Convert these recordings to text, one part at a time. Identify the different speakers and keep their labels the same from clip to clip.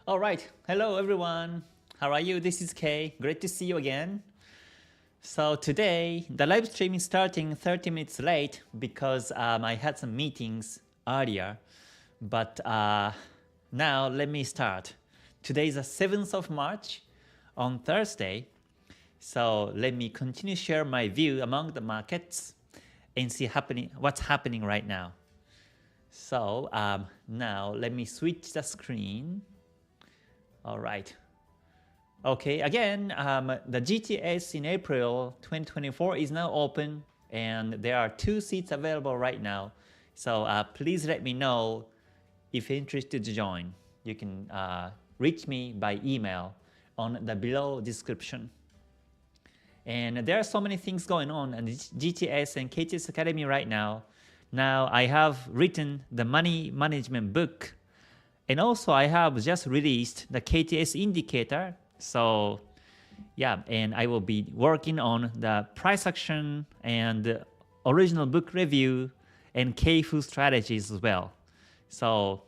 Speaker 1: All right, hello everyone. How are you? This is Kay. Great to see you again. So today, the live stream is starting 30 minutes late because I had some meetings earlier. But now let me start. Today is the 7th of March on Thursday. So let me continue share my view among the markets and see what's happening right now. So now let me switch the screen. All right. Okay, again, the GTS in April 2024 is now open and there are 2 seats available right now. So please let me know if you're interested to join. You can reach me by email on the below description. And there are so many things going on in GTS and KTS Academy right now. Now I have written the money management book, and also I have just released the KTS indicator. So yeah, and I will be working on the price action and original book review and K-Fu strategies as well. So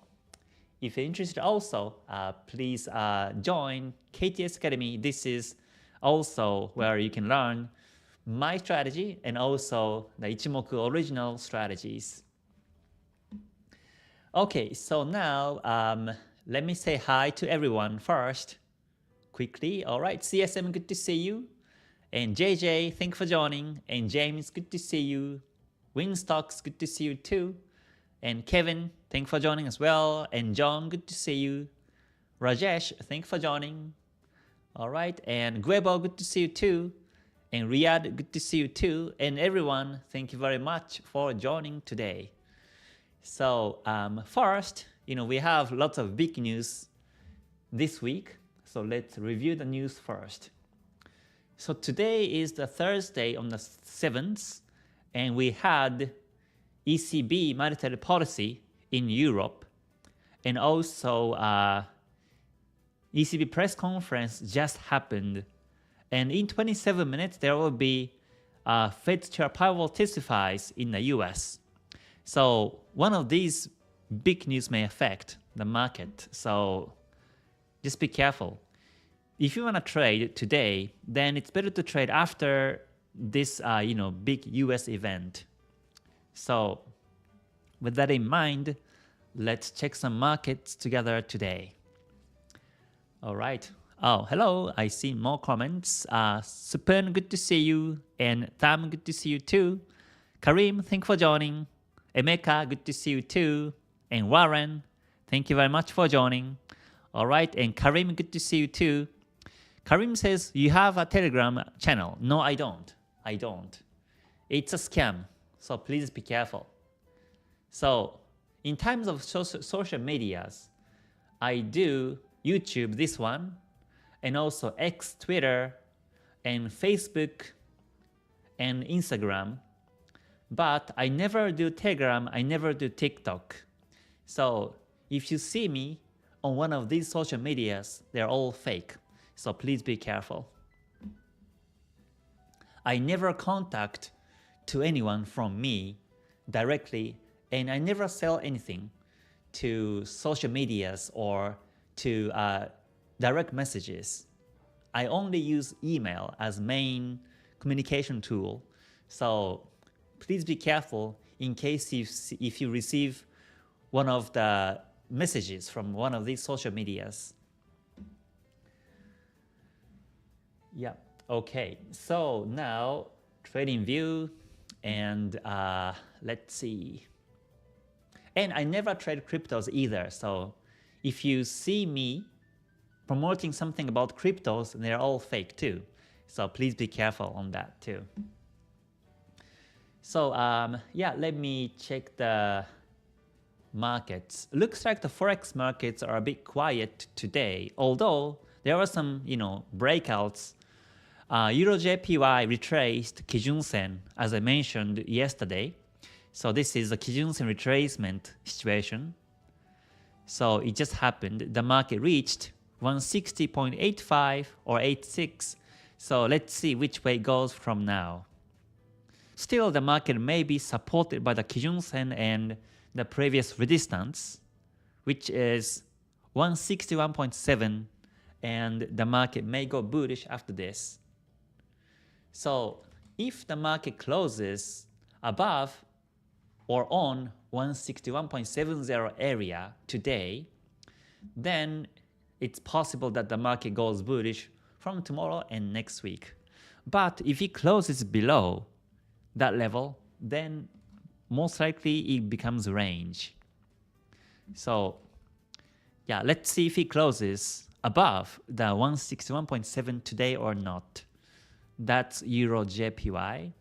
Speaker 1: if you're interested also, please join KTS Academy. This is also where you can learn my strategy and also the Ichimoku original strategies. Okay, so now let me say hi to everyone first, quickly. All right, CSM, good to see you. And JJ, thanks for joining. And James, good to see you. Winstocks, good to see you too. And Kevin, thanks for joining as well. And John, good to see you. Rajesh, thanks for joining. All right, and Guebo, good to see you too. And Riyadh, good to see you too. And everyone, thank you very much for joining today. So first, we have lots of big news this week. So let's review the news first. So today is the Thursday on the 7th, and we had ECB monetary policy in Europe, and also ECB press conference just happened. And in 27 minutes, there will be Fed Chair Powell testifies in the US. So one of these big news may affect the market. So just be careful. If you want to trade today, then it's better to trade after this big US event. So with that in mind, let's check some markets together today. All right. Oh, hello. I see more comments. Supern, good to see you. And Tam, good to see you too. Karim, thanks for joining. Emeka, good to see you too. And Warren, thank you very much for joining. All right. And Karim, good to see you too. Karim says, you have a Telegram channel. No, I don't. I don't. It's a scam. So please be careful. So in terms of social medias, I do YouTube, this one, and also X, Twitter, and Facebook, and Instagram. But I never do Telegram, I never do TikTok. So if you see me on one of these social medias, they're all fake. So please be careful. I never contact to anyone from me directly, and I never sell anything to social medias or to direct messages. I only use email as main communication tool. So please be careful in case if you receive one of the messages from one of these social medias. Yeah, okay. So now trading view, and let's see. And I never trade cryptos either. So if you see me promoting something about cryptos, they're all fake too. So please be careful on that too. So yeah, let me check the markets. Looks like the Forex markets are a bit quiet today, although there were some breakouts. Euro JPY retraced Kijun-sen, as I mentioned yesterday. So this is a Kijun-sen retracement situation. So it just happened. The market reached 160.85 or 86. So let's see which way it goes from now. Still, the market may be supported by the Kijun-sen and the previous resistance, which is 161.7, and the market may go bullish after this. So if the market closes above or on 161.70 area today, then it's possible that the market goes bullish from tomorrow and next week. But if it closes below that level, then most likely it becomes range. So yeah, let's see if it closes above the 161.7 today or not. That's Euro JPY.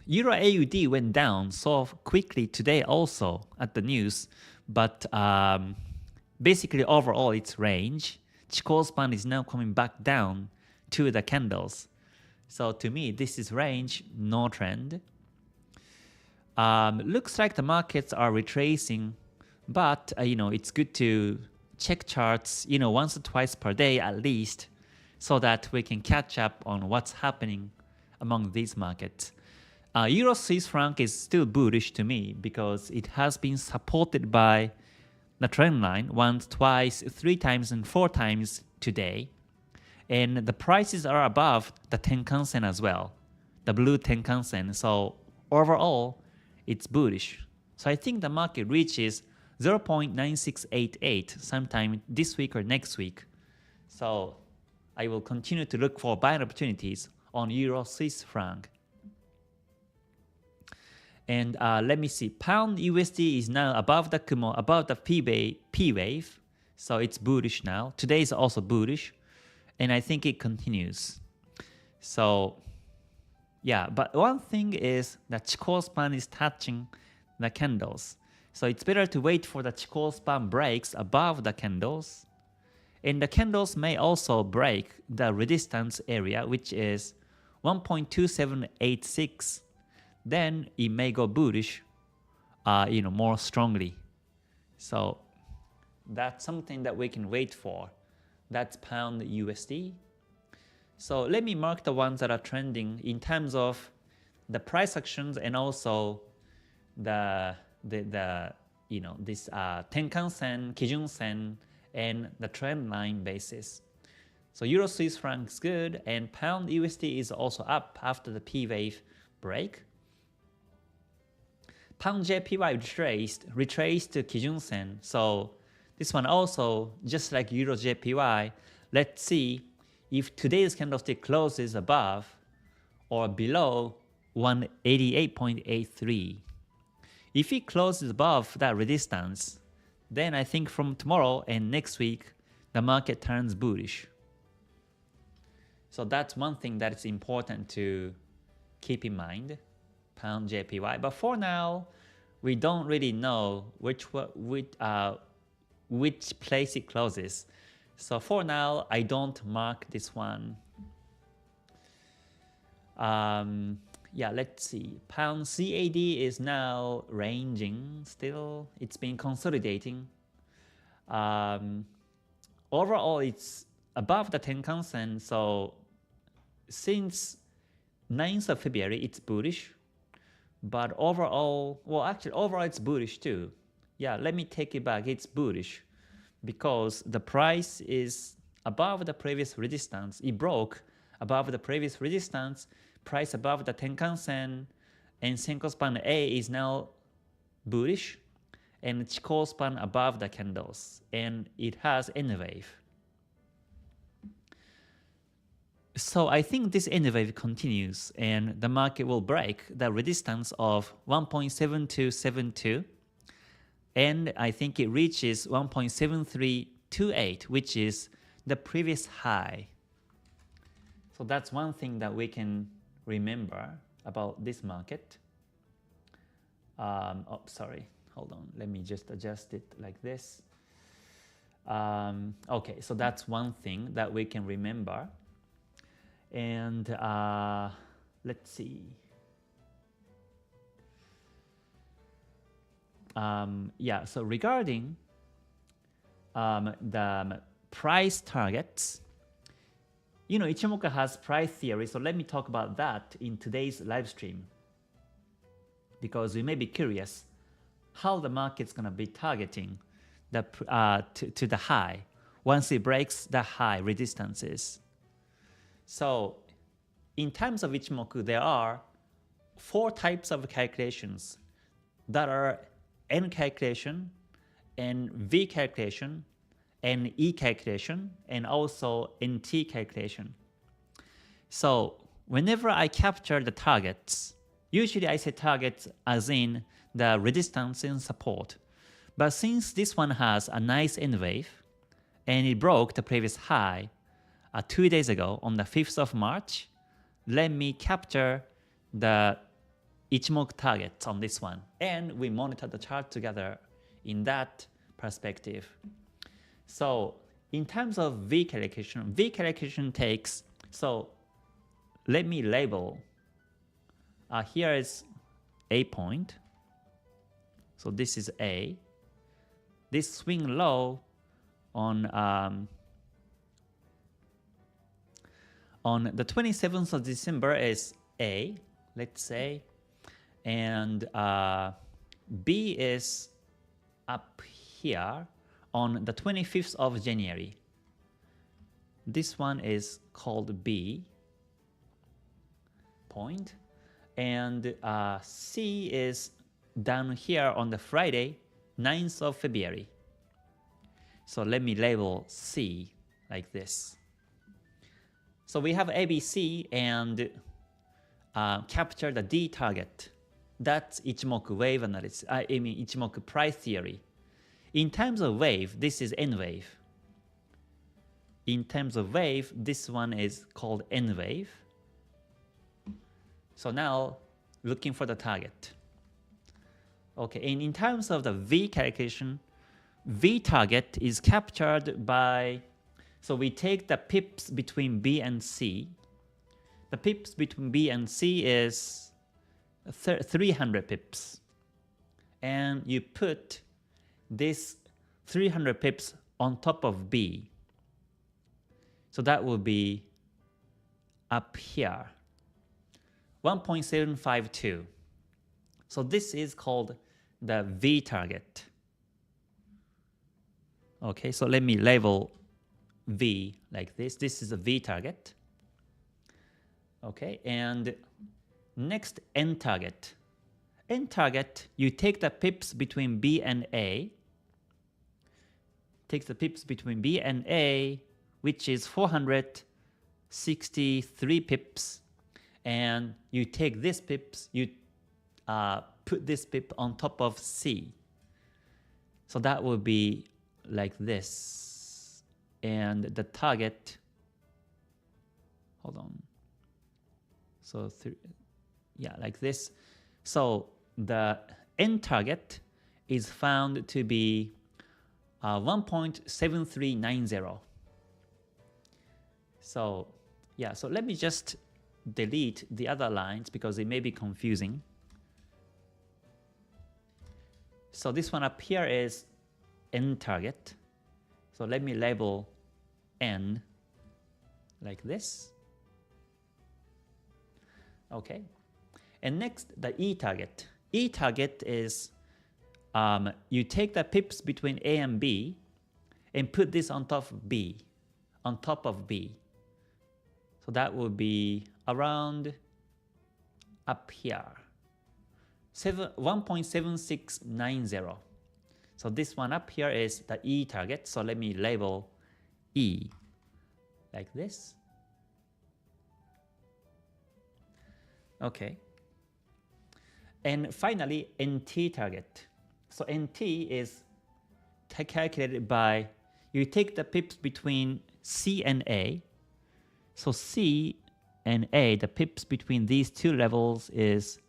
Speaker 1: Euro AUD went down so quickly today also at the news, but basically overall it's range. Chikou span is now coming back down to the candles. So to me, this is range, no trend. Looks like the markets are retracing, but it's good to check charts once or twice per day at least, so that we can catch up on what's happening among these markets. Euro Swiss franc is still bullish to me because it has been supported by the trend line once, twice, 3 times, and 4 times today. And the prices are above the Tenkan-sen as well, the blue Tenkan-sen. So overall, it's bullish. So I think the market reaches 0.9688 sometime this week or next week. So I will continue to look for buying opportunities on Euro Swiss franc. And let me see, Pound USD is now above the Kumo, above the P wave. So it's bullish now. Today is also bullish. And I think it continues. So yeah, but one thing is that Chikou span is touching the candles. So it's better to wait for the Chikou span breaks above the candles. And the candles may also break the resistance area, which is 1.2786. Then it may go bullish, more strongly. So that's something that we can wait for. That's Pound USD. So let me mark the ones that are trending in terms of the price actions and also this Tenkan-sen, Kijun-sen, and the trend line basis. So Euro Swiss franc is good, and Pound USD is also up after the P wave break. Pound JPY retraced to Kijun-sen. So this one also, just like Euro JPY, let's see if today's candlestick closes above or below 188.83. If it closes above that resistance, then I think from tomorrow and next week, the market turns bullish. So that's one thing that is important to keep in mind, Pound JPY. But for now, we don't really know which place it closes. So for now, I don't mark this one. Yeah, let's see. Pound CAD is now ranging still. It's been consolidating. Overall, it's above the Tenkan-sen. So since 9th of February, it's bullish. But overall, overall it's bullish too. Yeah, let me take it back. It's bullish because the price is above the previous resistance. It broke above the previous resistance, price above the Tenkan-sen, and Senko span A is now bullish, and Chikou span above the candles, and it has N wave. So I think this N wave continues, and the market will break the resistance of 1.7272, and I think it reaches 1.7328, which is the previous high. So that's one thing that we can remember about this market. Sorry, hold on. Let me just adjust it like this. Okay, so that's one thing that we can remember. And let's see. Yeah, so regarding the price targets, Ichimoku has price theory, so let me talk about that in today's live stream. Because you may be curious, how the market's going to be targeting the to the high once it breaks the high resistances. So in terms of Ichimoku, there are 4 types of calculations that are N calculation, and V calculation, and E calculation, and also NT calculation. So whenever I capture the targets, usually I say targets as in the resistance and support. But since this one has a nice N wave, and it broke the previous high 2 days ago on the 5th of March, let me capture the Ichimoku targets on this one. And we monitor the chart together in that perspective. So in terms of V calculation takes, so let me label, here is A point. So this is A. This swing low on the 27th of December is A, let's say, and B is up here on the 25th of January. This one is called B point, and C is down here on the Friday, 9th of February. So let me label C like this. So we have ABC and capture the D target. That's Ichimoku wave analysis. I mean Ichimoku Price Theory. In terms of wave, this is N wave. In terms of wave, this one is called N wave. So now looking for the target. Okay, and in terms of the V calculation, V target is captured by, so we take the pips between B and C. The pips between B and C is 300 pips. And you put this 300 pips on top of B. So that will be up here, 1.752. So this is called the V target. Okay, so let me label V like this. This is a V target. Okay, and next N target. N target, you take the pips between B and A. Take the pips between B and A, which is 463 pips. And you take this pips, you put this pip on top of C. So that will be like this. And the target, hold on. So yeah, like this. So the N target is found to be 1.7390. So yeah, so let me just delete the other lines because it may be confusing. So this one up here is N target. So let me label N like this. Okay. And next, the E target. E target is you take the pips between A and B and put this on top of B, on top of B. So that will be around up here, 1.7690. So this one up here is the E target. So let me label E like this. Okay. And finally, NT target. So NT is calculated by, you take the pips between C and A. So C and A, the pips between these two levels is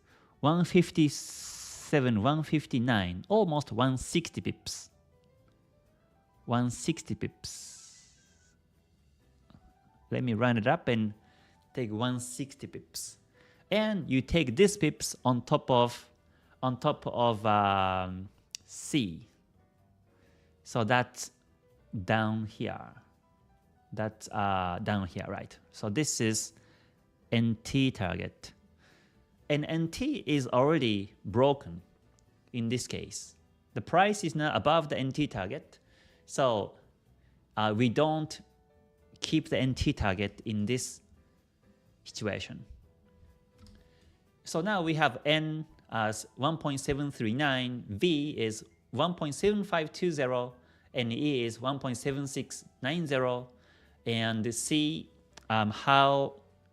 Speaker 1: 157, 159, almost 160 pips. 160 pips. Let me round it up and take 160 pips. And you take these pips on top of C. So that's down here. That's down here, right? So this is NT target. And NT is already broken in this case. the price is now above the NT target. So we don't keep the NT target in this situation. So now we have N as 1.739, V is 1.7520, and E is 1.7690, and see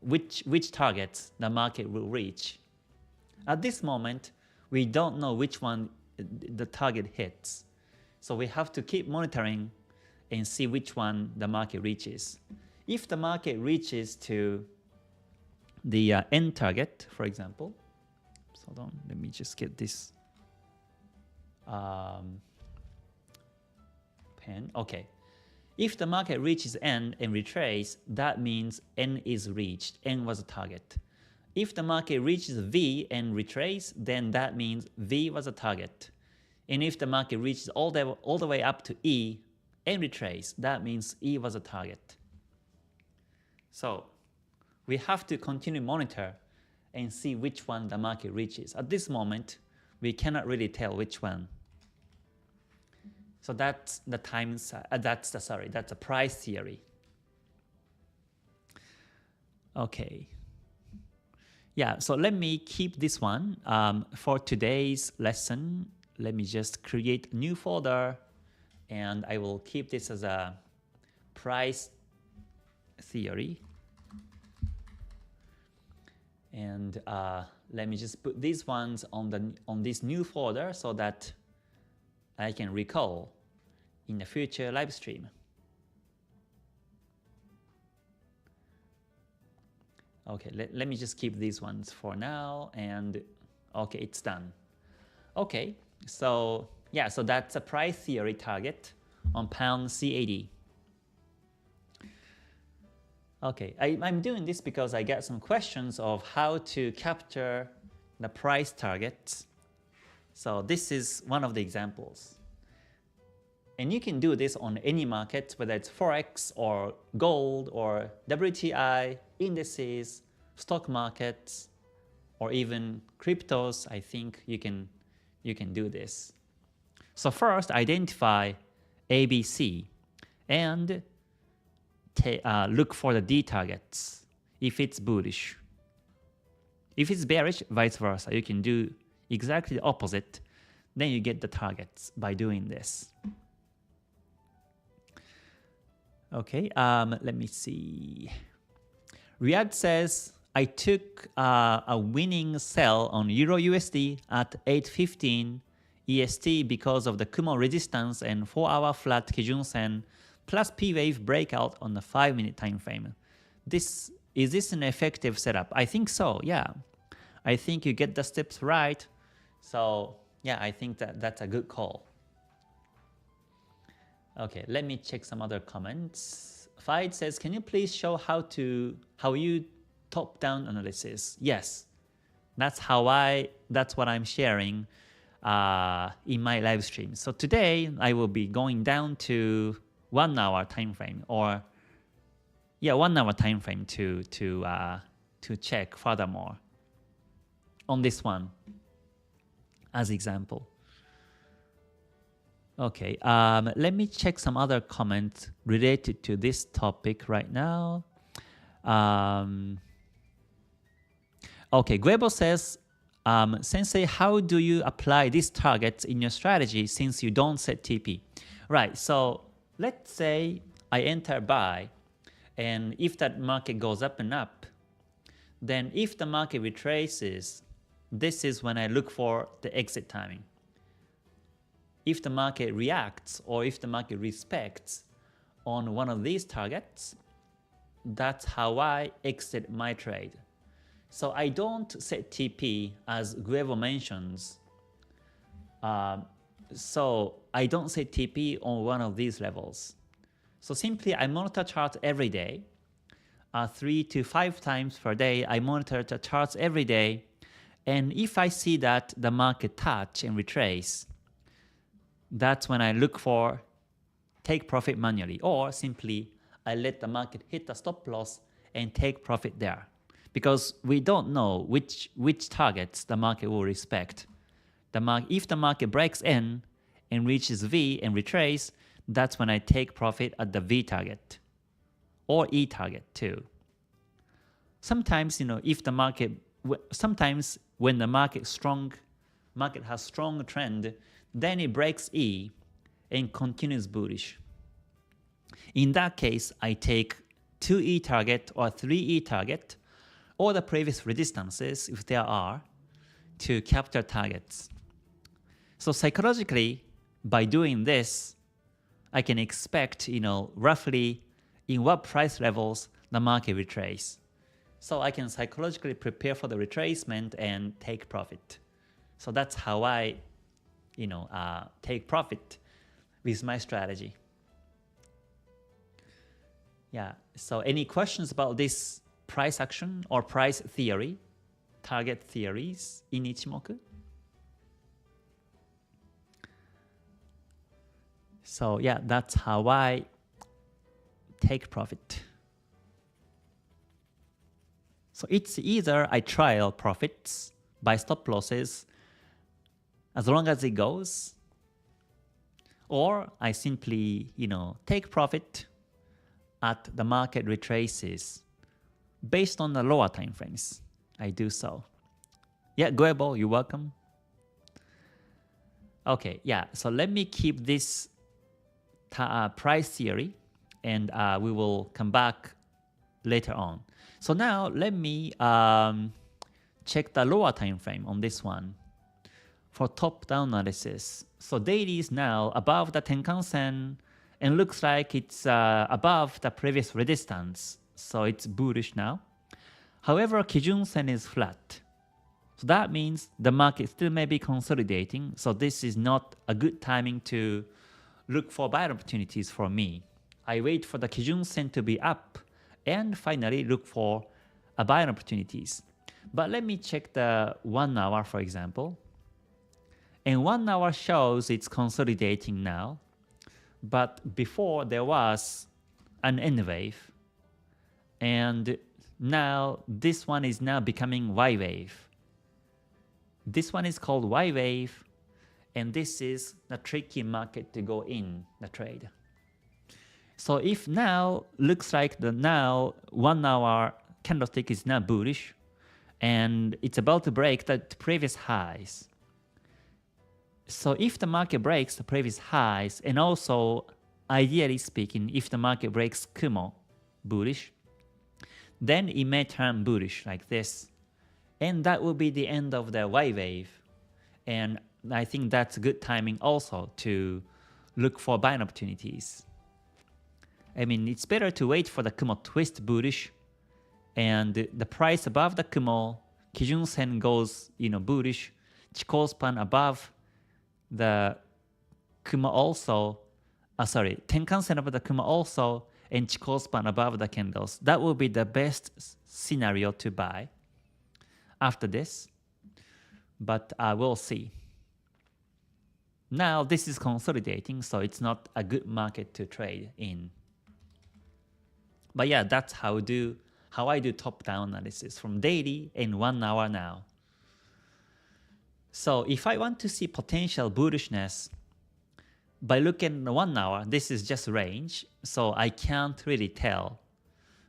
Speaker 1: which targets the market will reach. At this moment, we don't know which one the target hits. So we have to keep monitoring and see which one the market reaches. If the market reaches to the N target, for example, so hold on, let me just get this pen. Okay. If the market reaches N and retrace, that means N is reached. N was a target. If the market reaches V and retrace, then that means V was a target. And if the market reaches all the way up to E and retrace, that means E was a target. So we have to continue monitor and see which one the market reaches. At this moment, we cannot really tell which one. So that's the that's the price theory. Okay. Yeah, so let me keep this one for today's lesson. Let me just create a new folder, and I will keep this as a price theory. And let me just put these ones on this new folder so that I can recall in the future live stream. Okay, let me just keep these ones for now, and okay, it's done. Okay, so yeah, so that's a price theory target on pound CAD. Okay, I'm doing this because I got some questions of how to capture the price targets. So this is one of the examples. And you can do this on any market, whether it's Forex or gold or WTI, indices, stock markets, or even cryptos. I think you can do this. So first, identify ABC and look for the D targets if it's bullish. If it's bearish, vice versa. You can do exactly the opposite. Then you get the targets by doing this. Okay, let me see. Riyadh says, I took a winning sell on Euro USD at 8.15 EST because of the Kumo resistance and 4-hour flat Kijun Sen plus P-wave breakout on the 5-minute time frame. Is this an effective setup? I think so, yeah. I think you get the steps right. So yeah, I think that's a good call. Okay, let me check some other comments. Faid says, can you please show how you top-down analysis? Yes, that's what I'm sharing in my live stream. So today I will be going down to 1 hour time frame, or yeah, 1 hour time frame to check furthermore on this one as example. Okay, let me check some other comments related to this topic right now. Okay, Guebo says, Sensei, how do you apply these targets in your strategy since you don't set TP? Right, so let's say I enter buy, and if that market goes up and up, then if the market retraces, this is when I look for the exit timing. If the market reacts or if the market respects on one of these targets, that's how I exit my trade. So I don't set TP as Guevo mentions. So I don't set TP on one of these levels. So simply I monitor charts every day. 3 to 5 times per day, I monitor the charts every day. And if I see that the market touch and retrace, that's when I look for take profit manually, or simply I let the market hit the stop loss and take profit there. Because we don't know which targets the market will respect. If the market breaks in and reaches V and retrace, that's when I take profit at the V target or E target too. Sometimes, if the market, sometimes when the market has strong trend, then it breaks E and continues bullish. In that case, I take 2E target or 3E target or the previous resistances, if there are, to capture targets. So psychologically, by doing this, I can expect, roughly in what price levels the market retrace. So I can psychologically prepare for the retracement and take profit. So that's how I, take profit with my strategy. Yeah, so any questions about this price action or price theory, target theories in Ichimoku? So yeah, that's how I take profit. So it's either I trial profits by stop losses as long as it goes, or I simply, take profit at the market retraces based on the lower time frames. I do so. Yeah, Goebo, you're welcome. Okay, yeah, so let me keep this price theory and we will come back later on. So now let me check the lower time frame on this one for top-down analysis. So daily is now above the Tenkan-sen and looks like it's above the previous resistance. So it's bullish now. However, Kijun-sen is flat. So that means the market still may be consolidating. So this is not a good timing to look for buy opportunities for me. I wait for the Kijun-sen to be up and finally look for buy opportunities. But let me check the 1 hour, for example. And 1 hour shows it's consolidating now. But before there was an N wave. And now this one is now becoming Y wave. This one is called Y wave. And this is the tricky market to go in the trade. So if now looks like the now 1 hour candlestick is now bullish and it's about to break the previous highs. So if the market breaks the previous highs and also ideally speaking if the market breaks Kumo bullish, then it may turn bullish like this. And that will be the end of the Y wave. And I think that's good timing also to look for buying opportunities. I mean, it's better to wait for the Kumo twist bullish and the price above the Kumo, Kijun-sen goes, bullish, Chikou span above the Kumo also, Tenkan-sen above the Kumo also, and Chikou span above the candles. That will be the best scenario to buy after this, but we'll see. Now this is consolidating, so it's not a good market to trade in. But yeah, that's how I do top-down analysis from daily and 1 hour now. So if I want to see potential bullishness, by looking at the 1 hour, this is just range, so I can't really tell.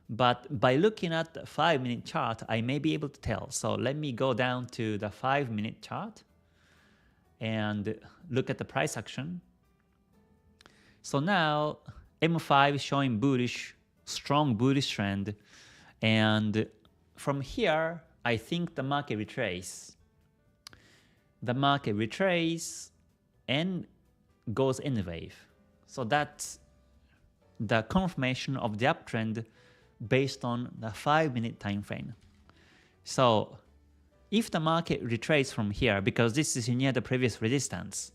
Speaker 1: But by looking at the 5-minute chart, I may be able to tell. So let me go down to the 5-minute chart and look at the price action. So now M5 is showing bullish, strong bullish trend, and from here I think the market retrace. The market retrace and goes in wave. So that's the confirmation of the uptrend based on the 5-minute time frame. So if the market retraces from here, because this is near the previous resistance,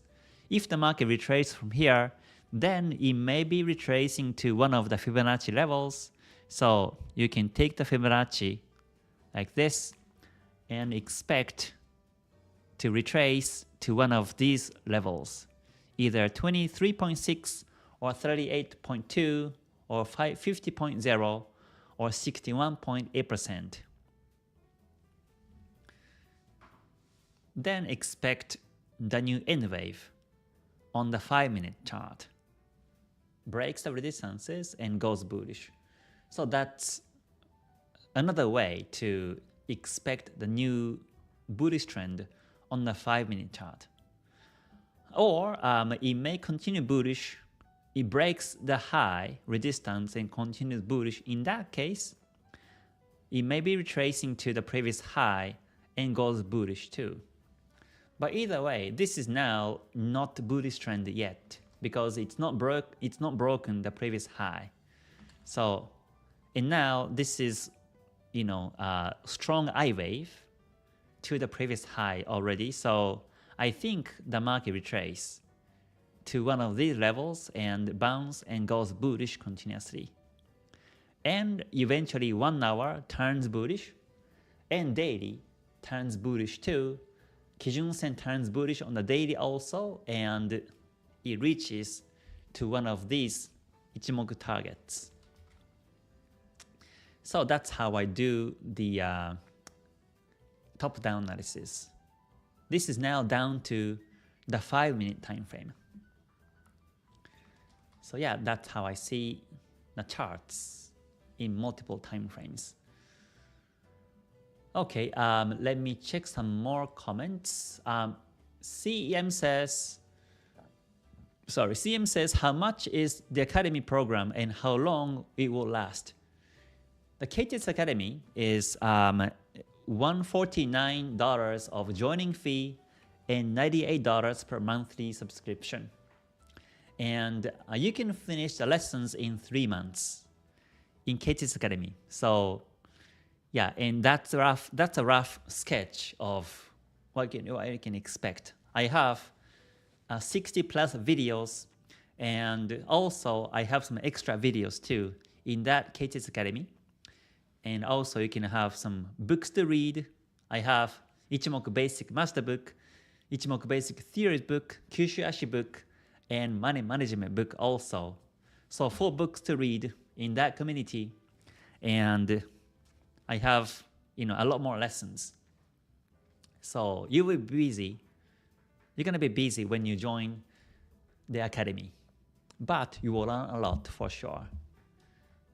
Speaker 1: if the market retraces from here, then it may be retracing to one of the Fibonacci levels. So you can take the Fibonacci like this and expect to retrace to one of these levels, either 23.6 or 38.2 or 50.0 or 61.8%. Then expect the new N wave on the 5-minute chart. Breaks the resistances and goes bullish. So that's another way to expect the new bullish trend on the 5-minute chart. Or it may continue bullish, it breaks the high resistance and continues bullish. In that case, it may be retracing to the previous high and goes bullish too. But either way, this is now not bullish trend yet because it's not broken the previous high. So, and now this is, strong I wave to the previous high already. So I think the market retraces to one of these levels and bounce and goes bullish continuously. And eventually 1 hour turns bullish and daily turns bullish too. Kijun-sen turns bullish on the daily also, and it reaches to one of these Ichimoku targets. So that's how I do the top-down analysis. This is now down to the 5-minute time frame. So yeah, that's how I see the charts in multiple time frames. Okay, let me check some more comments. CM says, how much is the Academy program and how long it will last? The KTS Academy is $149 of joining fee and $98 per monthly subscription. And you can finish the lessons in 3 months in KTS Academy. So yeah, and that's a rough sketch of what you can expect. I have 60 plus videos, and also I have some extra videos too in that KTS Academy. And also you can have some books to read. I have Ichimoku Basic Master Book, Ichimoku Basic Theory Book, Kyushu Ashi Book, and Money Management Book also. So 4 books to read in that community. And I have, a lot more lessons. So you will be busy. You're going to be busy when you join the academy. But you will learn a lot for sure.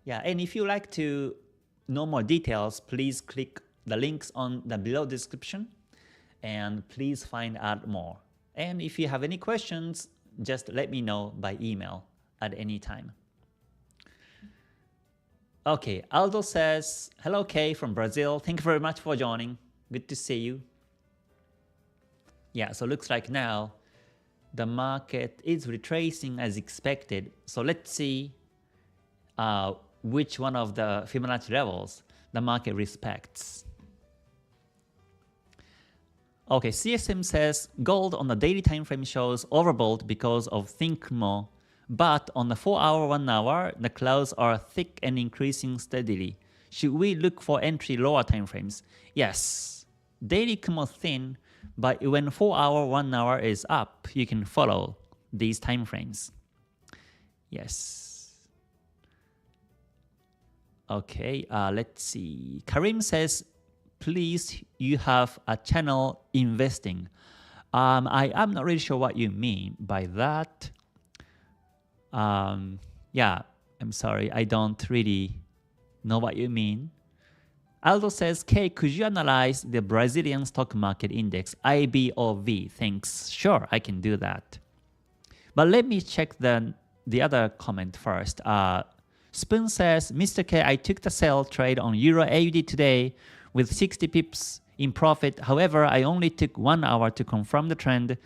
Speaker 1: Yeah, and if you like to know more details, please click the links on the below description and please find out more. And if you have any questions, just let me know by email at any time. Okay, Aldo says, hello Kay from Brazil. Thank you very much for joining. Good to see you. Yeah, so looks like now the market is retracing as expected. So let's see which one of the Fibonacci levels the market respects. Okay, CSM says gold on the daily time frame shows overbought because of think more, but on the 4-hour, 1 hour, the clouds are thick and increasing steadily. Should we look for entry lower time frames? Yes, daily Kumo thin, but when 4-hour, 1 hour is up, you can follow these time frames. Yes. Okay, let's see. Karim says, please, you have a channel investing. I am not really sure what you mean by that. Yeah, I'm sorry, I don't really know what you mean. Aldo says, Kay, could you analyze the Brazilian stock market index, IBOV? Thanks. Sure, I can do that. But let me check the other comment first. Spoon says, Mr. K, I took the sell trade on Euro AUD today with 60 pips in profit. However, I only took 1 hour to confirm the trend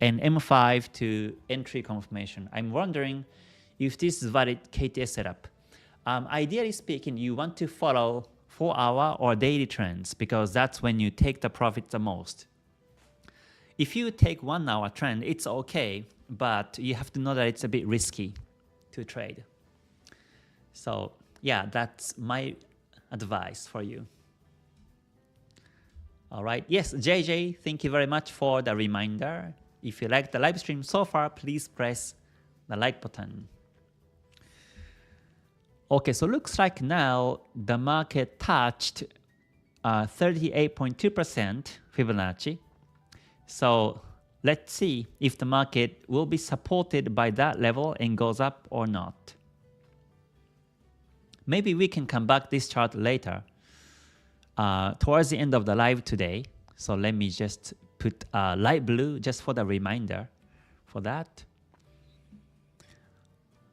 Speaker 1: and M5 to entry confirmation. I'm wondering if this is valid KTS setup. Ideally speaking, you want to follow 4-hour or daily trends because that's when you take the profit the most. If you take 1 hour trend, it's okay, but you have to know that it's a bit risky to trade. So yeah, that's my advice for you. All right. Yes, JJ, thank you very much for the reminder. If you like the live stream so far, please press the like button. Okay, so looks like now the market touched 38.2% Fibonacci. So let's see if the market will be supported by that level and goes up or not. Maybe we can come back this chart later towards the end of the live today. So let me just put light blue just for the reminder for that.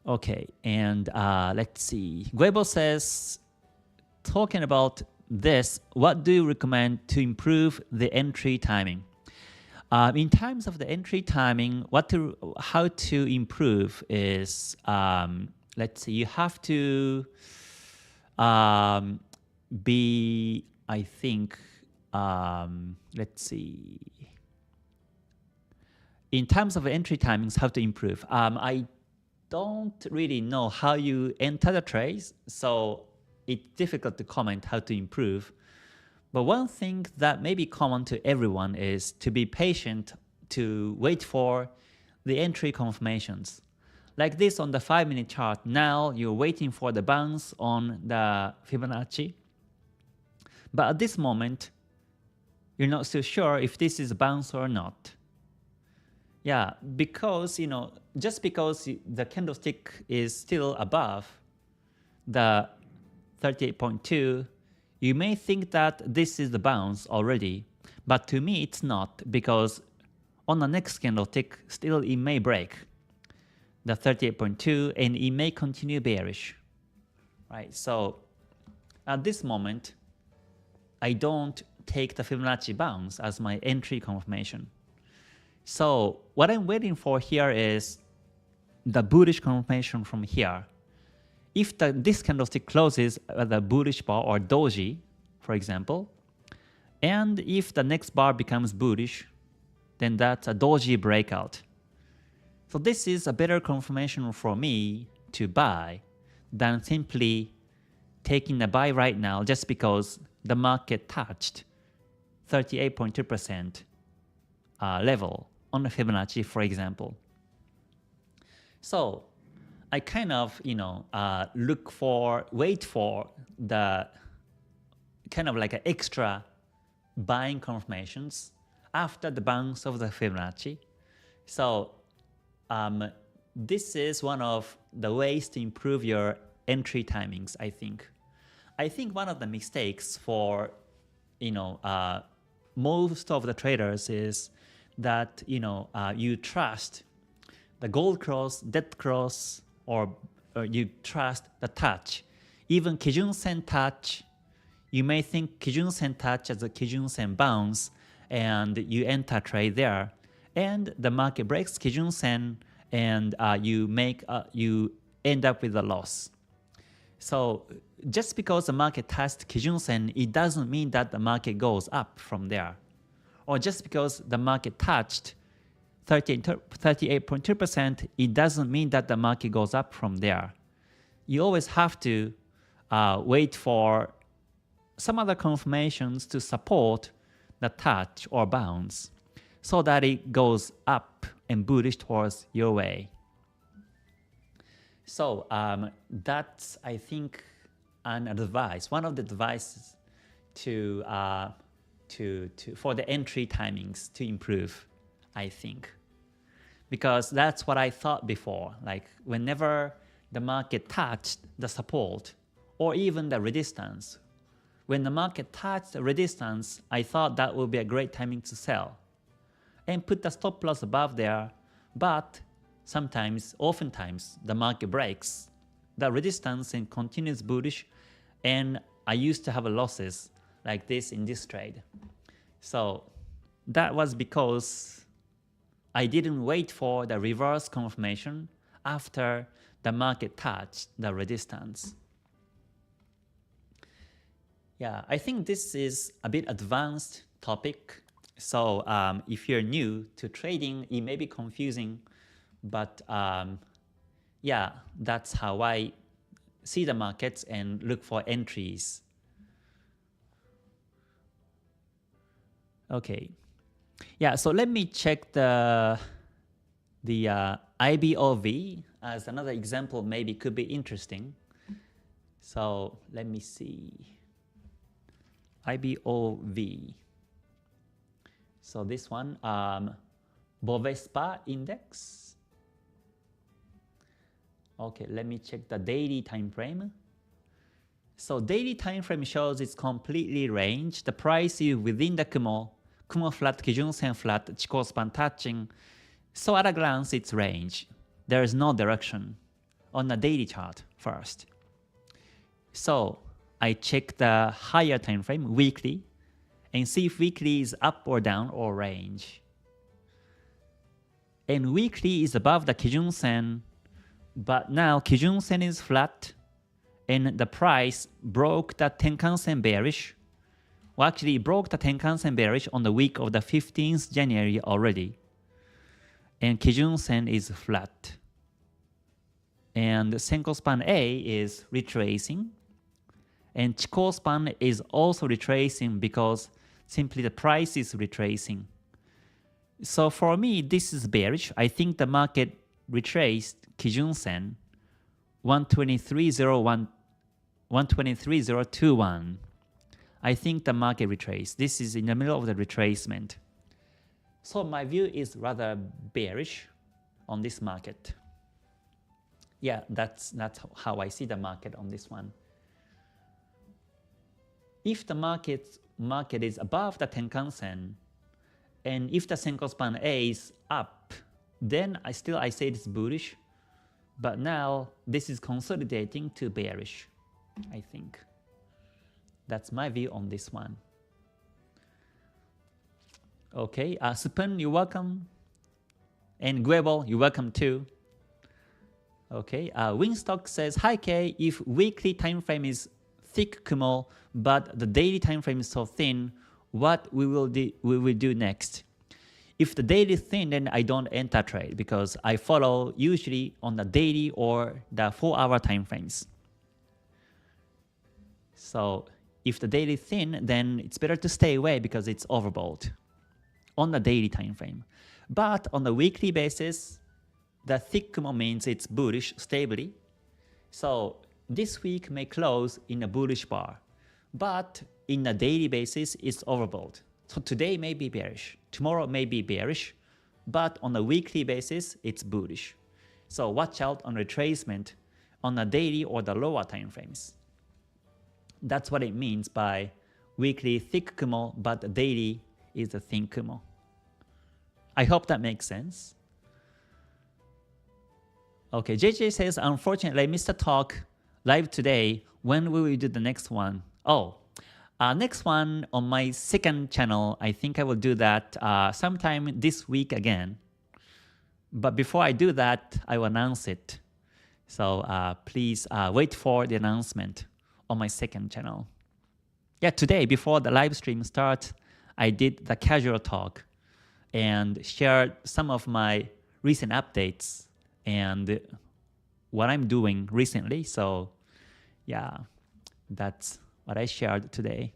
Speaker 1: Okay, and let's see. Guebo says, talking about this, what do you recommend to improve the entry timing? In terms of the entry timing, how to improve is, let's see, you have to be, I think, let's see. In terms of entry timings, how to improve. I don't really know how you enter the trades, so it's difficult to comment how to improve. But one thing that may be common to everyone is to be patient, to wait for the entry confirmations. Like this on the 5-minute chart, now you're waiting for the bounce on the Fibonacci. But at this moment, you're not so sure if this is a bounce or not. Yeah, because, just because the candlestick is still above the 38.2, you may think that this is the bounce already, but to me it's not, because on the next candlestick, still it may break the 38.2 and it may continue bearish, right? So at this moment, I don't take the Fibonacci bounce as my entry confirmation. So what I'm waiting for here is the bullish confirmation from here. If this candlestick closes at the bullish bar or doji, for example, and if the next bar becomes bullish, then that's a doji breakout. So this is a better confirmation for me to buy than simply taking a buy right now just because the market touched 38.2% level on the Fibonacci, for example. So I kind of, wait for the kind of like an extra buying confirmations after the bounce of the Fibonacci. So this is one of the ways to improve your entry timings, I think. I think one of the mistakes for, most of the traders is that, you trust the gold cross, dead cross, or you trust the touch. Even Kijun-sen touch, you may think Kijun-sen touch as a Kijun-sen bounce, and you enter trade there, and the market breaks Kijun-sen, and you end up with a loss. So just because the market touched Kijun-sen, it doesn't mean that the market goes up from there. Or just because the market touched 38.2%, it doesn't mean that the market goes up from there. You always have to wait for some other confirmations to support the touch or bounce so that it goes up and bullish towards your way. So that's, I think, an advice, one of the advices for the entry timings to improve, I think. Because that's what I thought before, like whenever the market touched the support or even the resistance, when the market touched the resistance, I thought that would be a great timing to sell and put the stop loss above there. But oftentimes, the market breaks the resistance and continues bullish, and I used to have losses like this in this trade. So that was because I didn't wait for the reverse confirmation after the market touched the resistance. Yeah, I think this is a bit advanced topic. So if you're new to trading, it may be confusing, but yeah, that's how I see the markets and look for entries. Okay. Yeah, so let me check the IBOV as another example, maybe could be interesting. So let me see. IBOV. So this one, Bovespa index. Okay, let me check the daily time frame. So daily time frame shows it's completely range. The price is within the Kumo flat, Kijun-sen flat, Chikou span touching. So at a glance, it's range. There is no direction on the daily chart first. So I check the higher time frame, weekly, and see if weekly is up or down or range. And weekly is above the Kijun-sen, but now Kijun-sen is flat, and the price broke the Tenkan-sen bearish. Well, actually, it broke the Tenkan-sen bearish on the week of the 15th January already. And Kijun-sen is flat. And Senko span A is retracing. And Chikou span is also retracing because simply the price is retracing. So for me, this is bearish. I think the market retraced Kijun-sen 123.01, 123.021. I think the market retraced. This is in the middle of the retracement. So my view is rather bearish on this market. Yeah, that's how I see the market on this one. If the market is above the Tenkan-sen, and if the Senko span A is up, then I say it's bullish. But now this is consolidating to bearish, I think. That's my view on this one. Okay, Supun, you're welcome. And Guebel, you're welcome too. Okay, Winstock says, hi Kay, if weekly time frame is thick Kumo, but the daily time frame is so thin, what we will do next? If the daily is thin, then I don't enter trade because I follow usually on the daily or the 4-hour time frames. So if the daily is thin, then it's better to stay away because it's overbought on the daily time frame. But on the weekly basis, the thick Kumo means it's bullish stably. So this week may close in a bullish bar. But in a daily basis, it's overbought. So today may be bearish, tomorrow may be bearish, but on a weekly basis, it's bullish. So watch out on retracement on the daily or the lower time frames. That's what it means by weekly thick Kumo, but daily is a thin Kumo. I hope that makes sense. Okay, JJ says, unfortunately, I missed the talk live today. When will we do the next one? Oh, next one on my second channel. I think I will do that sometime this week again. But before I do that, I will announce it. So please wait for the announcement on my second channel. Yeah, today, before the live stream starts, I did the casual talk and shared some of my recent updates and what I'm doing recently. So yeah, that's what I shared today.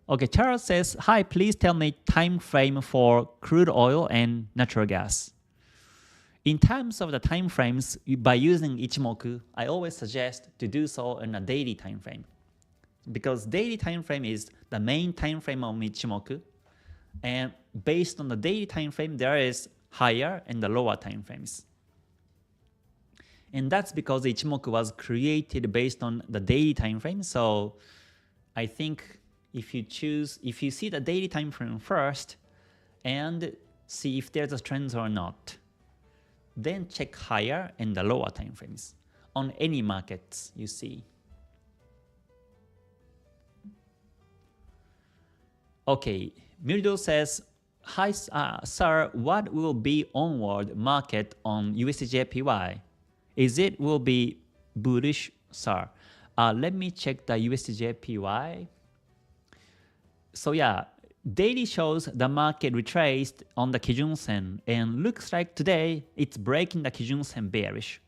Speaker 1: Okay, Charles says, hi, please tell me time frame for crude oil and natural gas. In terms of the time frames, by using Ichimoku, I always suggest to do so in a daily time frame. Because daily time frame is the main time frame of Ichimoku. And based on the daily time frame, there is higher and the lower time frames. And that's because Ichimoku was created based on the daily time frame. So I think if you see the daily time frame first and see if there's a trend or not, then check higher and the lower time frames on any markets you see. Okay, Mildo says, hi, sir, what will be onward market on USDJPY? Is it will be bullish, sir? Let me check the USDJPY. So yeah, daily shows the market retraced on the Kijun-sen, and looks like today it's breaking the Kijun-sen bearish.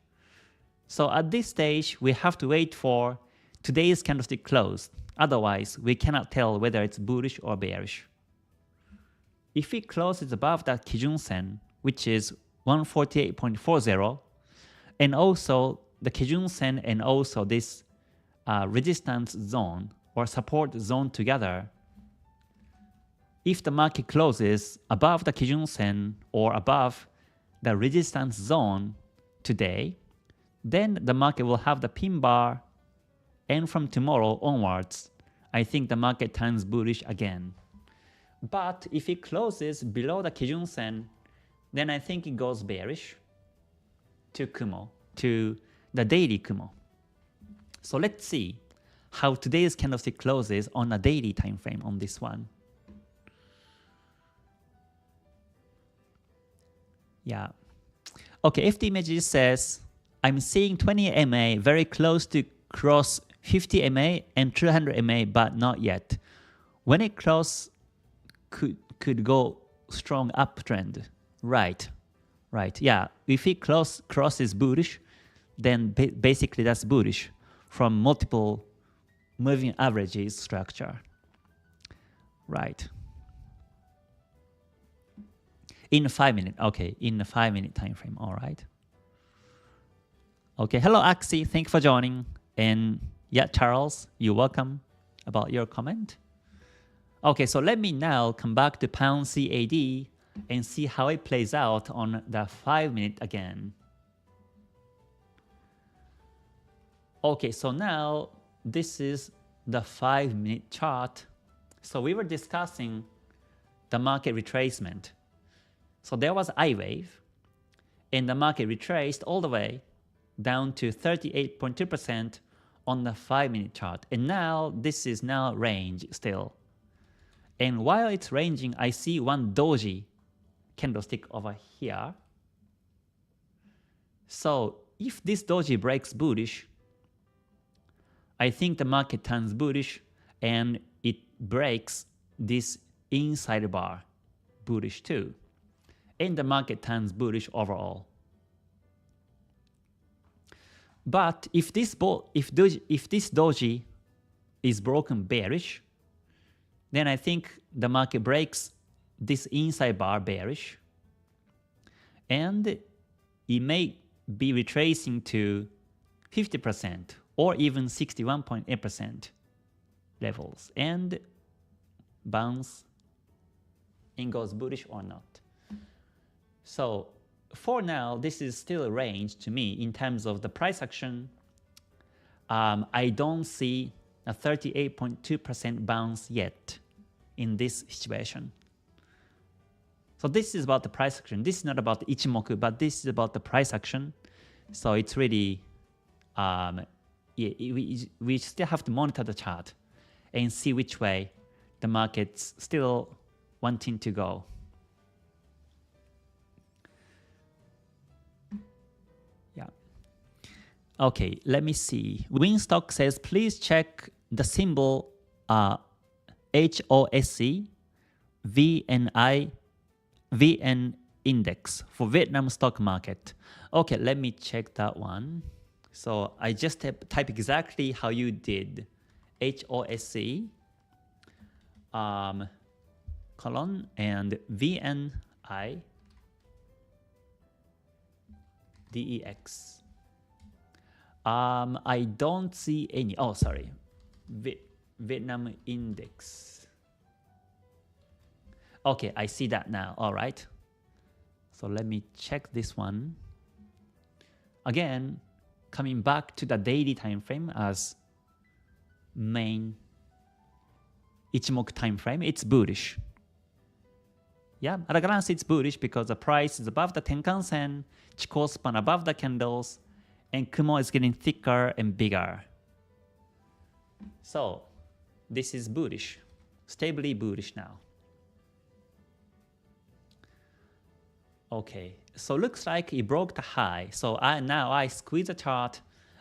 Speaker 1: So at this stage, we have to wait for today's candlestick close. Otherwise, we cannot tell whether it's bullish or bearish. If it closes above that Kijun-sen, which is 148.40, and also the Kijun-sen and also this resistance zone or support zone together, if the market closes above the Kijun Sen or above the resistance zone today, then the market will have the pin bar, and from tomorrow onwards, I think the market turns bullish again. But if it closes below the Kijun Sen, then I think it goes bearish to Kumo, to the daily Kumo. So let's see how today's candlestick closes on a daily time frame on this one. Yeah. Okay, FT Images says, I'm seeing 20 MA very close to cross 50 MA and 200 MA, but not yet. When it cross, could go strong uptrend. Right. Yeah, if it crosses bullish, then basically that's bullish from multiple moving averages structure. Right. In a 5 minute, okay, in a 5 minute time frame, all right. Okay, hello Axie, thank you for joining. And yeah, Charles, you're welcome about your comment. Okay, so let me now come back to pound CAD and see how it plays out on the 5 minute again. Okay, so now this is the 5 minute chart. So we were discussing the market retracement. So there was I wave, and the market retraced all the way down to 38.2% on the 5 minute chart. And now this is now range still. And while it's ranging, I see one doji candlestick over here. So if this doji breaks bullish, I think the market turns bullish and it breaks this inside bar bullish too. And the market turns bullish overall. But if this doji is broken bearish, then I think the market breaks this inside bar bearish, and it may be retracing to 50% or even 61.8% levels and bounce and goes bullish or not. So for now, this is still a range to me in terms of the price action. I don't see a 38.2% bounce yet in this situation. So this is about the price action. This is not about the Ichimoku, but this is about the price action. So it's really, we still have to monitor the chart and see which way the market's still wanting to go. Yeah. Okay, let me see. Winstock says, please check the symbol HOSE VN index for Vietnam stock market. Okay, let me check that one. So I just type exactly how you did. HOSE colon and VNI DEX. I don't see any. Oh, sorry. Vietnam index. Okay, I see that now. All right. So let me check this one. Again, coming back to the daily time frame as main Ichimoku time frame, it's bullish. Yeah, at a glance it's bullish because the price is above the Tenkan Sen, Chikou span above the candles, and Kumo is getting thicker and bigger. So this is bullish, stably bullish now. Okay, so looks like it broke the high. So now I squeeze the chart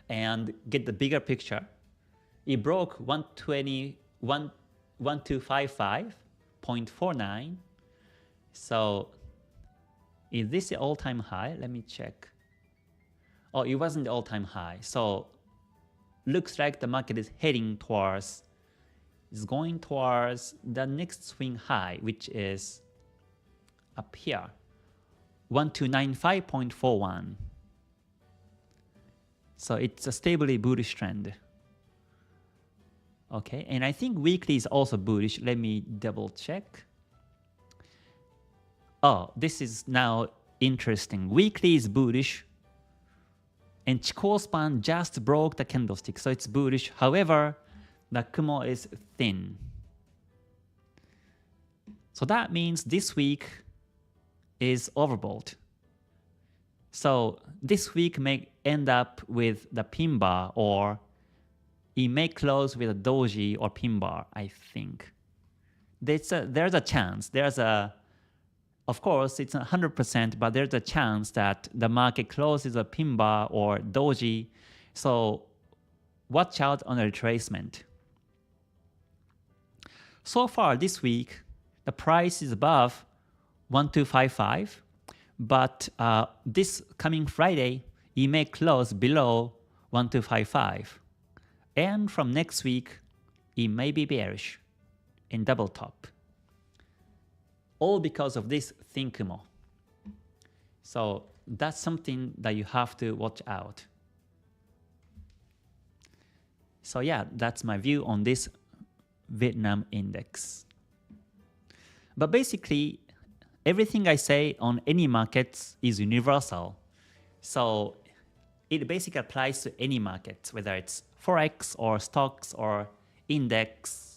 Speaker 1: and get the bigger picture. It broke 1255.49. So is this the all-time high? Let me check. Oh, it wasn't the all-time high. So looks like the market is heading towards, is going towards the next swing high, which is up here. 1295.41. So it's a stably bullish trend. Okay, and I think weekly is also bullish. Let me double check. Oh, this is now interesting. Weekly is bullish, and Chikou span just broke the candlestick, so it's bullish. However, the Kumo is thin. So that means this week is overbought. So this week may end up with the pin bar, or it may close with a doji or pin bar, I think. There's a chance. Of course, it's not 100%, but there's a chance that the market closes a pin bar or doji. So watch out on the retracement. So far this week, the price is above 1255, but this coming Friday, it may close below 1255. And from next week, it may be bearish in double top. All because of this thin Kumo. So that's something that you have to watch out. So yeah, that's my view on this Vietnam index. But basically, everything I say on any markets is universal. So it basically applies to any market, whether it's Forex or stocks or index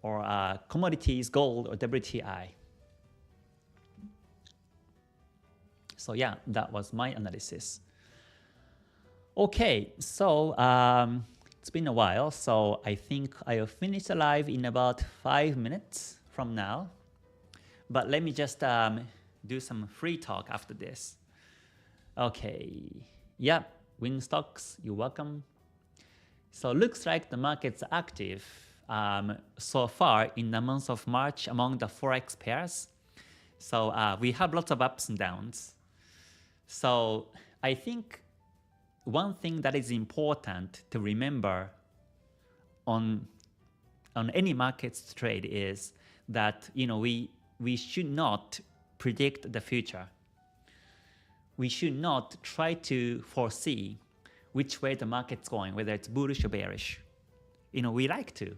Speaker 1: or commodities, gold or WTI. So yeah, that was my analysis. Okay, so it's been a while, so I think I'll finish the live in about 5 minutes from now. But let me just do some free talk after this. Okay, yeah, Win Stocks, you're welcome. So looks like the market's active so far in the month of March among the Forex pairs. So we have lots of ups and downs. So I think one thing that is important to remember on any markets trade is that we should not predict the future. We should not try to foresee which way the market's going, whether it's bullish or bearish. We like to,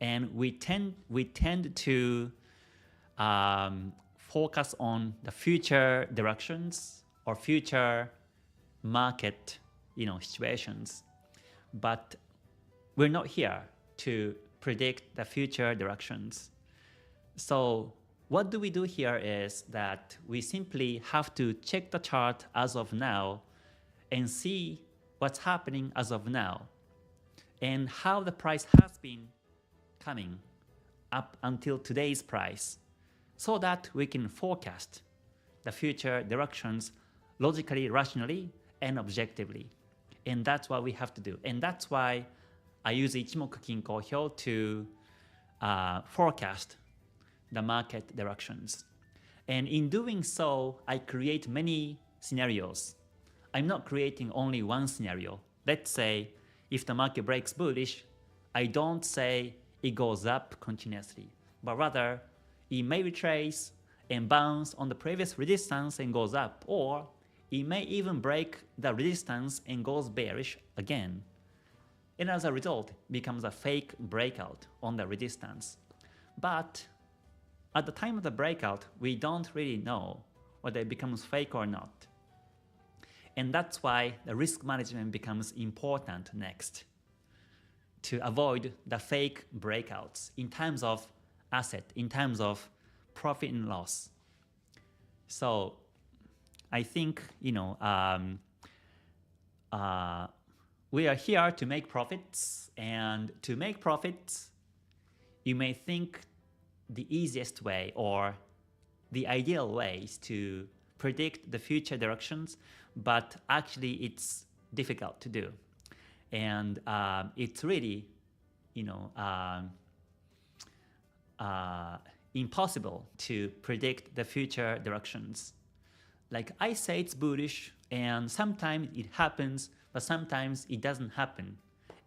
Speaker 1: and we tend to focus on the future directions or future market situations, but we're not here to predict the future directions. So what do we do here is that we simply have to check the chart as of now and see what's happening as of now and how the price has been coming up until today's price, so that we can forecast the future directions logically, rationally, and objectively. And that's what we have to do. And that's why I use Ichimoku Kinko Hyo to forecast the market directions. And in doing so, I create many scenarios. I'm not creating only one scenario. Let's say if the market breaks bullish, I don't say it goes up continuously, but rather it may retrace and bounce on the previous resistance and goes up, or it may even break the resistance and goes bearish again. And as a result, becomes a fake breakout on the resistance. But at the time of the breakout, we don't really know whether it becomes fake or not. And that's why the risk management becomes important next, to avoid the fake breakouts in terms of asset, in terms of profit and loss. So I think we are here to make profits, and to make profits, you may think the easiest way or the ideal way is to predict the future directions, but actually it's difficult to do, and it's really impossible to predict the future directions. Like I say, it's bullish, and sometimes it happens, but sometimes it doesn't happen,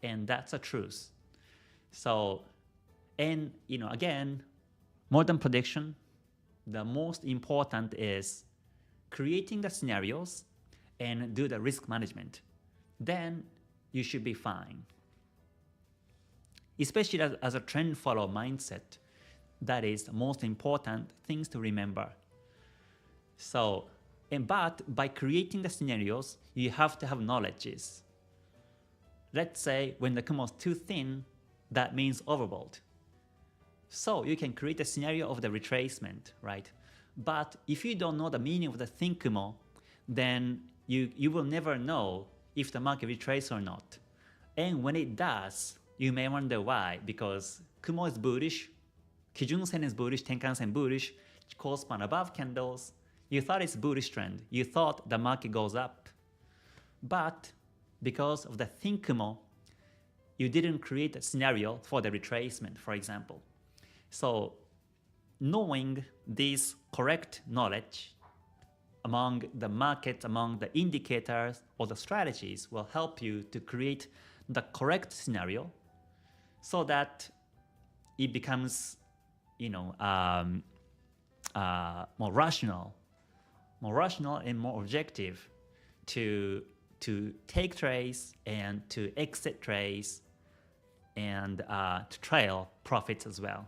Speaker 1: and that's a truth. So, and again, more than prediction, the most important is creating the scenarios and do the risk management. Then you should be fine. Especially as a trend follow mindset, that is the most important things to remember. So, but by creating the scenarios, you have to have knowledges. Let's say when the Kumo is too thin, that means overbought. So you can create a scenario of the retracement, right? But if you don't know the meaning of the thin Kumo, then you will never know if the market retraces or not. And when it does, you may wonder why, because Kumo is bullish, Kijun-sen is bullish, Tenkan-sen bullish, Chikou span above candles. You thought it's bullish trend. You thought the market goes up. But because of the thin Kumo, you didn't create a scenario for the retracement, for example. So knowing this correct knowledge among the market, among the indicators or the strategies will help you to create the correct scenario so that it becomes, more rational and more objective to take trades and to exit trades and to trail profits as well.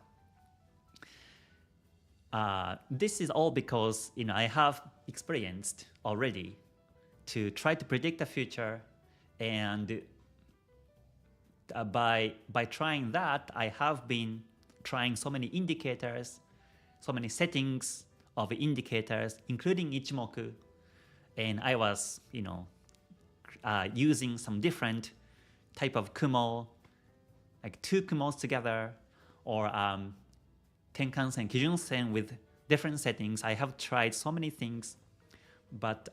Speaker 1: This is all because I have experienced already to try to predict the future, and by trying that, I have been trying so many indicators, so many settings of indicators, including Ichimoku, and I was using some different type of Kumo, like two Kumos together, or Tenkan-sen, Kijun-sen with different settings. I have tried so many things, but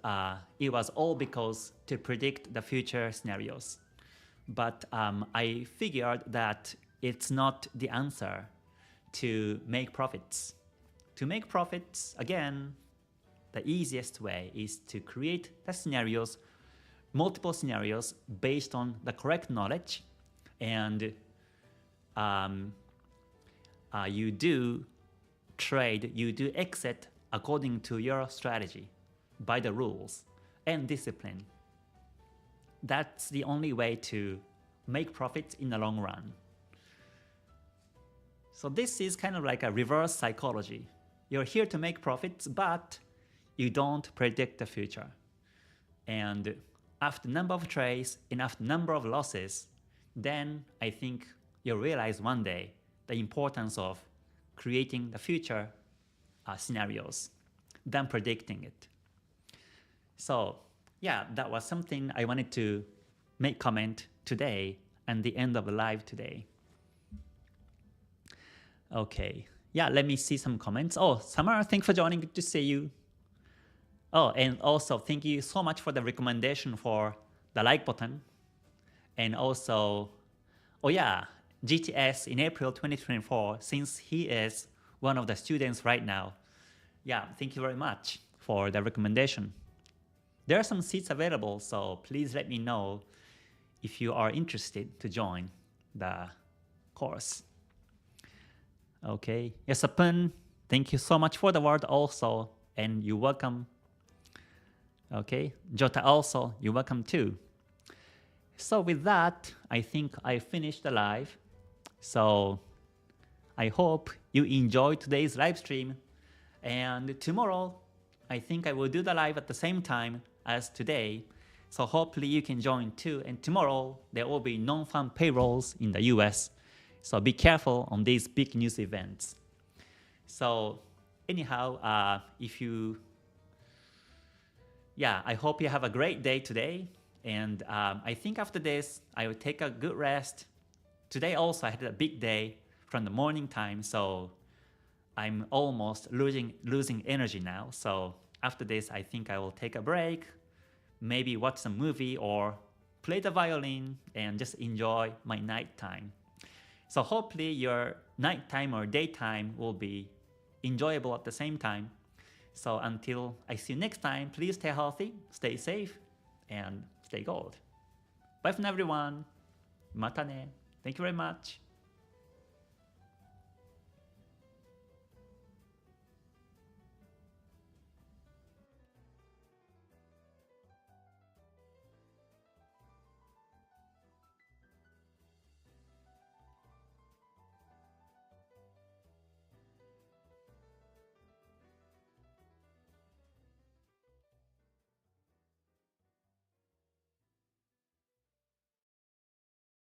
Speaker 1: it was all because to predict the future scenarios. But I figured that it's not the answer to make profits. To make profits, again, the easiest way is to create the scenarios, multiple scenarios based on the correct knowledge, and you do trade, you do exit according to your strategy, by the rules and discipline. That's the only way to make profits in the long run. So this is kind of like a reverse psychology. You're here to make profits, but you don't predict the future. And after number of trades and after number of losses, then I think you'll realize one day the importance of creating the future scenarios than predicting it. So yeah, that was something I wanted to make comment today and the end of the live today. Okay, yeah, let me see some comments. Oh, Samara, thanks for joining. Good to see you. Oh, and also thank you so much for the recommendation for the like button. And also, oh yeah, GTS in April 2024, since he is one of the students right now. Yeah, thank you very much for the recommendation. There are some seats available, so please let me know if you are interested to join the course. Okay, Yesapun, thank you so much for the word also, and you're welcome. Okay, Jota also, you're welcome too. So with that, I think I finished the live. So I hope you enjoyed today's live stream. And tomorrow, I think I will do the live at the same time as today. So hopefully you can join too. And tomorrow, there will be non-farm payrolls in the US. So be careful on these big news events. So anyhow, I hope you have a great day today. And I think after this, I will take a good rest. Today also, I had a big day from the morning time, so I'm almost losing energy now. So after this, I think I will take a break, maybe watch some movie or play the violin and just enjoy my nighttime. So hopefully your nighttime or daytime will be enjoyable at the same time. So until I see you next time, please stay healthy, stay safe, and stay gold. Bye for now, everyone. Mata ne. Thank you very much.